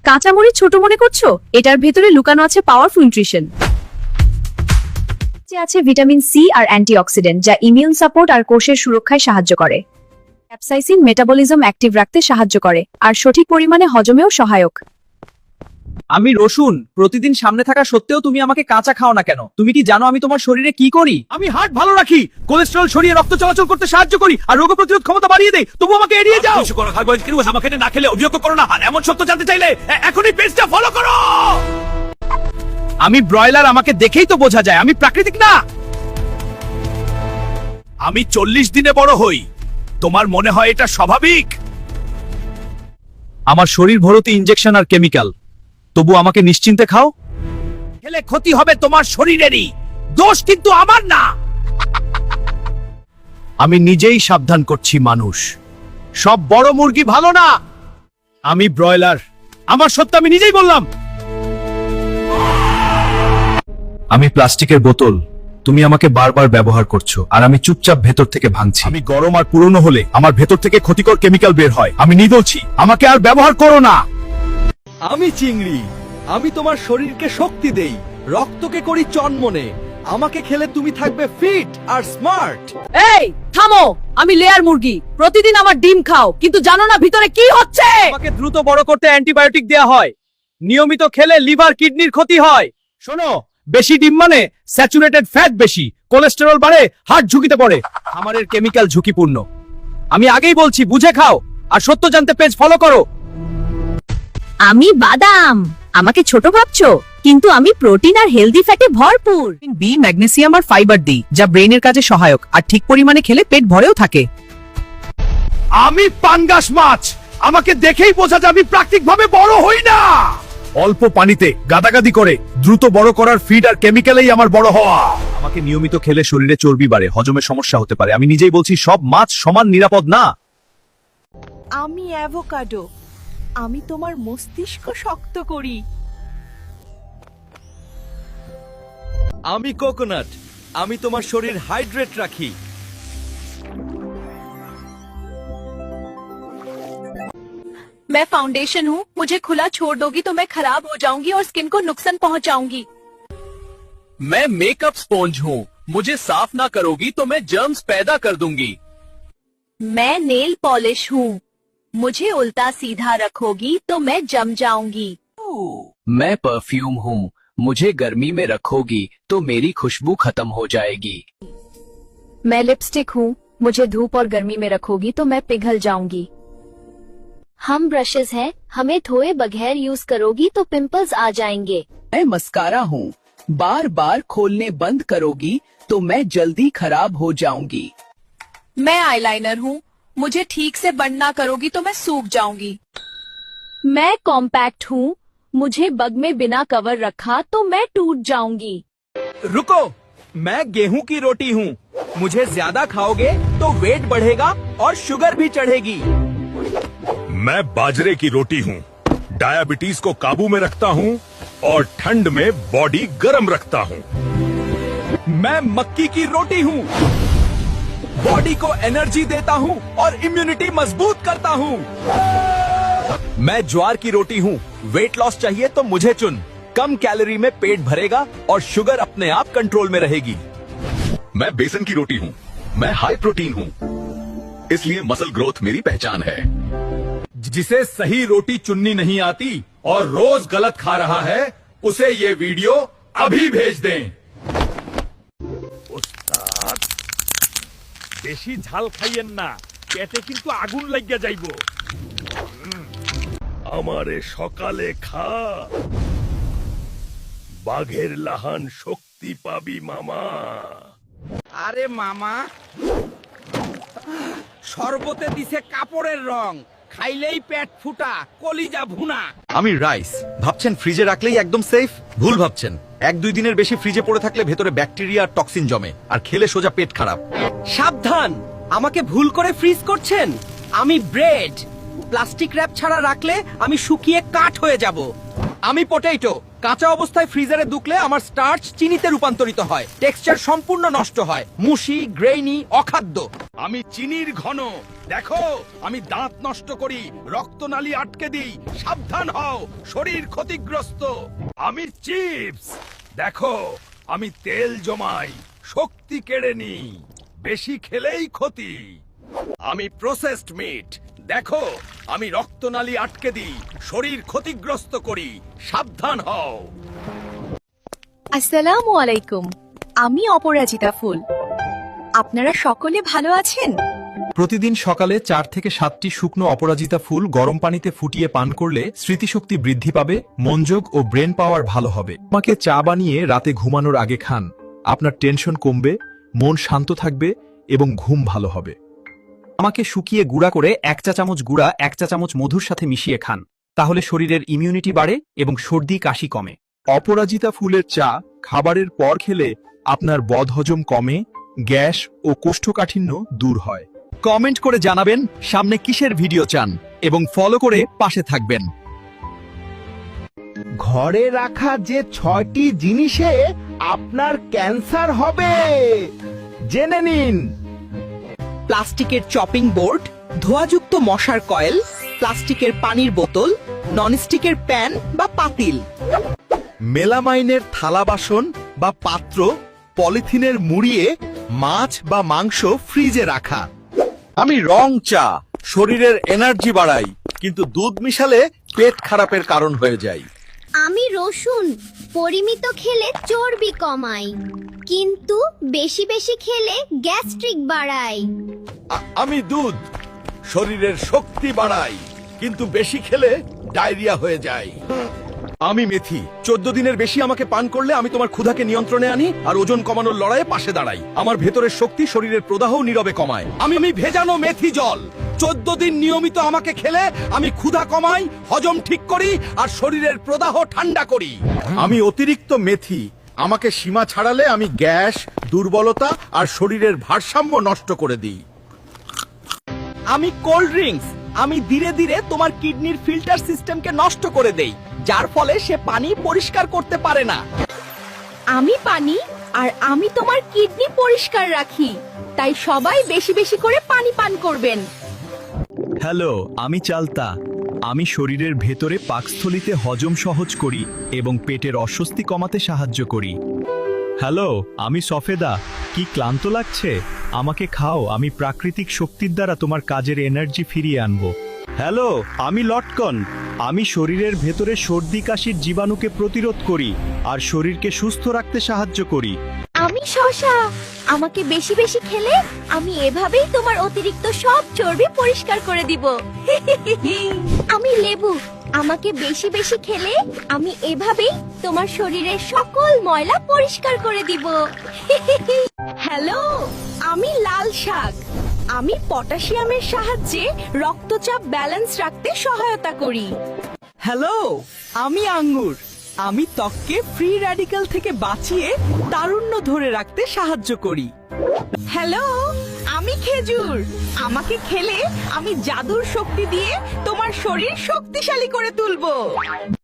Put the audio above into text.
কাঁচামরিচ ছোট মনে করছো? এটার ভেতরে লুকানো আছে পাওয়ারফুল নিউট্রিশন। আছে ভিটামিন সি আর অ্যান্টিঅক্সিডেন্ট, যা ইমিউন সাপোর্ট আর কোষের সুরক্ষায় সাহায্য করে। ক্যাপসাইসিন মেটাবলিজম অ্যাক্টিভ রাখতে সাহায্য করে আর সঠিক পরিমাণে হজমেও সহায়ক। আমি রসুন প্রতিদিন সামনে থাকা সত্ত্বেও তুমি আমাকে কাঁচা খাও না কেন? তুমি কি জানো আমি তোমার শরীরে কি করি? আমি হার্ট ভালো রাখি, কোলেস্টেরল সরিয়ে রক্ত চলাচল করতে সাহায্য করি আর রোগ প্রতিরোধ ক্ষমতা বাড়িয়ে দেই। তবু আমাকে এড়িয়ে যাও। কিছু করো খাবো কিন্তু আমাকে না খেলে অভিযোগ করো না। আর এমন সত্য জানতে চাইলে এখনই পেজটা ফলো করো। আমি ব্রয়লার, আমাকে দেখেই তো বোঝা যায় আমি প্রাকৃতিক না। আমি 40 দিনে বড় হই, তোমার মনে হয় এটা স্বাভাবিক? আমার শরীর ভর্তি ইনজেকশন আর কেমিক্যাল, তবু আমাকে নিশ্চিন্তে খাও। খেলে ক্ষতি হবে তোমার শরীরেরই, দোষ কিন্তু আমার না। আমি নিজেই সাবধান করছি মানুষ, সব বড় মুরগি ভালো না। আমি ব্রয়লার, আমার সত্য আমি নিজেই বললাম। আমি প্লাস্টিকের বোতল, তুমি আমাকে বারবার ব্যবহার করছো আর আমি চুপচাপ ভেতর থেকে ভাঙছি। আমি গরম আর পুরনো হলে আমার ভেতর থেকে ক্ষতিকর কেমিক্যাল বের হয়। আমি নিদোষী, আমাকে আর ব্যবহার করো না। আমি চিংড়ি, আমি তোমার শরীরকে শক্তি দেই, রক্তকে করি চনমনে। আমাকে খেলে তুমি থাকবে ফিট আর স্মার্ট। এই থামো, আমি লেয়ার মুরগি, প্রতিদিন আমার ডিম খাও, কিন্তু জানো না ভিতরে কি হচ্ছে। আমাকে দ্রুত বড় করতে অ্যান্টিবায়োটিক দেয়া হয়, নিয়মিত খেলে লিভার কিডনির ক্ষতি হয়। শোনো, বেশি ডিম মানে স্যাচুরেটেড ফ্যাট বেশি, কোলেস্টেরল বাড়ে, হার্ট ঝুঁকিতে পড়ে। খামারের কেমিক্যাল ঝুঁকিপূর্ণ। আমি আগেই বলছি বুঝে খাও আর সত্য জানতে পেজ ফলো করো। আমি বাদাম, আমাকে ছোট ভাবছো, কিন্তু আমি প্রোটিন আর হেলদি ফ্যাটে ভরপুর। বি, ম্যাগনেসিয়াম আর ফাইবার দিই, যা ব্রেইনের কাজে সহায়ক আর ঠিক পরিমাণে খেলে পেট ভরেও থাকে। আমি পাঙ্গাস মাছ, আমাকে দেখেই বোঝা যায় আমি প্রাকৃতিকভাবে বড় হই না। অল্প পানিতে গাদাগাদি করে দ্রুত বড় করার ফিড আর কেমিক্যালেই আমার বড় হওয়া। আমাকে নিয়মিত খেলে শরীরে চর্বি বাড়ে, হজমের সমস্যা হতে পারে। আমি নিজেই বলছি সব মাছ সমান নিরাপদ না। আমি অ্যাভোকাডো, আমি তোমার মস্তিষ্ক শক্ত করি। আমি কোকোনাট, আমি তোমার শরীর হাইড্রেট রাখি। मैं फाउंडेशन हूँ, मुझे खुला छोड़ दोगी तो मैं खराब हो जाऊंगी और स्किन को नुकसान पहुँचाऊंगी। मैं मेकअप स्पॉन्ज हूँ, मुझे साफ ना करोगी तो मैं जर्म्स पैदा कर दूंगी। मैं नेल पॉलिश हूँ, मुझे उल्टा सीधा रखोगी तो मैं जम जाऊंगी। मैं परफ्यूम हूँ, मुझे गर्मी में रखोगी तो मेरी खुशबू खत्म हो जाएगी। मैं लिपस्टिक हूँ, मुझे धूप और गर्मी में रखोगी तो मैं पिघल जाऊंगी। हम ब्रशेस हैं, हमें धोए बगैर यूज करोगी तो पिंपल्स आ जाएंगे। मैं मस्कारा हूँ, बार बार खोलने बंद करोगी तो मैं जल्दी खराब हो जाऊंगी। मैं आईलाइनर हूँ, मुझे ठीक से बंद ना करोगी तो मैं सूख जाऊंगी। मैं कॉम्पैक्ट हूँ, मुझे बग में बिना कवर रखा तो मैं टूट जाऊंगी। रुको, मैं गेहूं की रोटी हूँ, मुझे ज्यादा खाओगे तो वेट बढ़ेगा और शुगर भी चढ़ेगी। मैं बाजरे की रोटी हूँ, डायबिटीज को काबू में रखता हूँ और ठंड में बॉडी गर्म रखता हूँ। मैं मक्की की रोटी हूँ, बॉडी को एनर्जी देता हूँ और इम्यूनिटी मजबूत करता हूँ। मैं ज्वार की रोटी हूँ, वेट लॉस चाहिए तो मुझे चुन, कम कैलोरी में पेट भरेगा और शुगर अपने आप कंट्रोल में रहेगी। मैं बेसन की रोटी हूँ, मैं हाई प्रोटीन हूँ, इसलिए मसल ग्रोथ मेरी पहचान है। जिसे सही रोटी चुननी नहीं आती और रोज गलत खा रहा है, उसे ये वीडियो अभी भेज दें। বেশি ঝাল খাইয়েন না, পেটে কিন্তু আগুন লাগিয়া যাইব। আমারে সকালে খা, বাঘের লাহান শক্তি পাবি মামা। আরে মামা, শরবতে দিছে কাপড়ের রং, খাইলেই পেট ফুটা, কলিজা ভুনা। আমি রাইস, ভাবছেন ফ্রিজে রাখলেই একদম সেফ? ভুল ভাবছেন। 1-2 দিনের বেশি ফ্রিজে পড়ে থাকলে ভেতরে ব্যাকটেরিয়া আর টক্সিন জমে আর খেলে সোজা পেট খারাপ। সাবধান, আমাকে ভুল করে ফ্রিজ করছেন। আমি ব্রেড, প্লাস্টিক র্যাপ ছাড়া রাখলে আমি শুকিয়ে কাঠ হয়ে যাব। আমি পটেটো, কাঁচা অবস্থায় ফ্রিজারে দুকলে আমার স্টার্চ চিনিতে রূপান্তরিত হয়, টেক্সচার সম্পূর্ণ নষ্ট হয়, মুশি, গ্রেইনি, অখাদ্য। আমি চিনির ঘন, দেখো আমি দাঁত নষ্ট করি, রক্তনালী আটকে দিই, সাবধান হও, শরীর ক্ষতিগ্রস্ত। আমি চিপস, দেখো আমি তেল জমাই, শক্তি কেড়ে নিই, বেশি খেলেই ক্ষতি। আমি প্রসেসড মিট, দেখো আমি রক্তনালী আটকে দিই, শরীর ক্ষতিগ্রস্ত করি, সাবধান হও। আসসালামু আলাইকুম, আমি অপরাজিতা ফুল। আপনারা সকলে ভালো আছেন? প্রতিদিন সকালে 4 থেকে 7টি শুকনো অপরাজিতা ফুল গরম পানিতে ফুটিয়ে পান করলে স্মৃতিশক্তি বৃদ্ধি পাবে, মনোযোগ ও ব্রেন পাওয়ার ভালো হবে। আমাকে চা বানিয়ে রাতে ঘুমানোর আগে খান, আপনার টেনশন কমবে, মন শান্ত থাকবে এবং ঘুম ভালো হবে। আমাকে শুকিয়ে গুঁড়া করে 1 চা চামচ গুঁড়া 1 চা চামচ মধুর সাথে মিশিয়ে খান, তাহলে শরীরের ইমিউনিটি বাড়ে এবং সর্দি কাশি কমে। অপরাজিতা ফুলের চা খাবারের পর খেলে আপনার বদহজম কমে, গ্যাস ও কোষ্ঠকাঠিন্য দূর হয়। কমেন্ট করে জানাবেন সামনে কিসের ভিডিও চান এবং ফলো করে পাশে থাকবেন। ঘরে রাখা যে 6টি জিনিসে আপনার ক্যান্সার হবে, জেনে নিন। প্লাস্টিকের চপিং বোর্ড, ধোঁয়াযুক্ত মশার কয়েল, প্লাস্টিকের পানির বোতল, ননস্টিকের প্যান বা পাতিল, মেলামাইনের থালা বাসন বা পাত্র পলিথিনের মুড়িয়ে মাছ বা মাংস ফ্রিজে রাখা। আমি রং চা শরীরের এনার্জি বাড়াই, কিন্তু দুধ মিশালে পেট খারাপের কারণ হয়ে যায়। আমি রসুন পরিমিত খেলে চর্বি কমাই, কিন্তু বেশি বেশি খেলে গ্যাস্ট্রিক বাড়ায়। আমি দুধ শরীরের শক্তি বাড়াই, কিন্তু বেশি খেলে ডায়রিয়া হয়ে যায়। আমি মেথি 14 দিনের বেশি আমাকে পান করলে আমি তোমার ক্ষুধাকে নিয়ন্ত্রণে আনি আর ওজন কমানোর লড়াইয়ে পাশে দাঁড়াই। আমার ভেতরের শক্তি শরীরের প্রদাহ নীরবে কমায়। আমি ভেজানো মেথি জল 14 দিন নিয়মিত আমাকে খেলে আমি ক্ষুধা কমাই, হজম ঠিক করি আর শরীরের প্রদাহ ঠান্ডা করি। আমি অতিরিক্ত মেথি আমাকে সীমা ছাড়ালে আমি গ্যাস, দুর্বলতা আর শরীরের ভারসাম্য নষ্ট করে দিই। আমি কোল্ড ড্রিঙ্কস, আমি ধীরে ধীরে তোমার কিডনির ফিল্টার সিস্টেমকে নষ্ট করে দেই, যার ফলে সে পানি পরিষ্কার করতে পারে না। আমি পানি আর আমি তোমার কিডনি পরিষ্কার রাখি, তাই সবাই বেশি বেশি করে পানি পান করবেন। হ্যালো, আমি চালতা। আমি শরীরের ভেতরে পাকস্থলিতে হজম সহজ করি এবং পেটের অস্বস্তি কমাতে সাহায্য করি। হ্যালো, আমি সফেদা। কি ক্লান্ত লাগছে? আমাকে খাও, আমি প্রাকৃতিক শক্তির দ্বারা তোমার কাজের এনার্জি ফিরিয়ে আনবো। হ্যালো, আমি লটকন। আমি শরীরের ভেতরে সর্দি কাশির জীবাণুকে প্রতিরোধ করি আর শরীরকে সুস্থ রাখতে সাহায্য করি। আমি শসা, আমাকে বেশি বেশি খেলে আমি এভাবেই তোমার অতিরিক্ত সব চর্বি পরিষ্কার করে দিব। আমি লেবু, আমাকে বেশি বেশি খেলে আমি এভাবেই তোমার শরীরের সকল ময়লা পরিষ্কার করে দিব। হ্যালো, আমি লাল শাক। আমি পটাশিয়ামের সাহায্যে রক্তচাপ ব্যালেন্স রাখতে সহায়তা করি। হ্যালো, আমি আঙ্গুর। আমি ত্বককে ফ্রি র্যাডিক্যাল থেকে বাঁচিয়ে তারুণ্য ধরে রাখতে সাহায্য করি। হ্যালো, আমি খেজুর। আমাকে খেলে আমি জাদুর শক্তি দিয়ে তোমার শরীর শক্তিশালী করে তুলবো।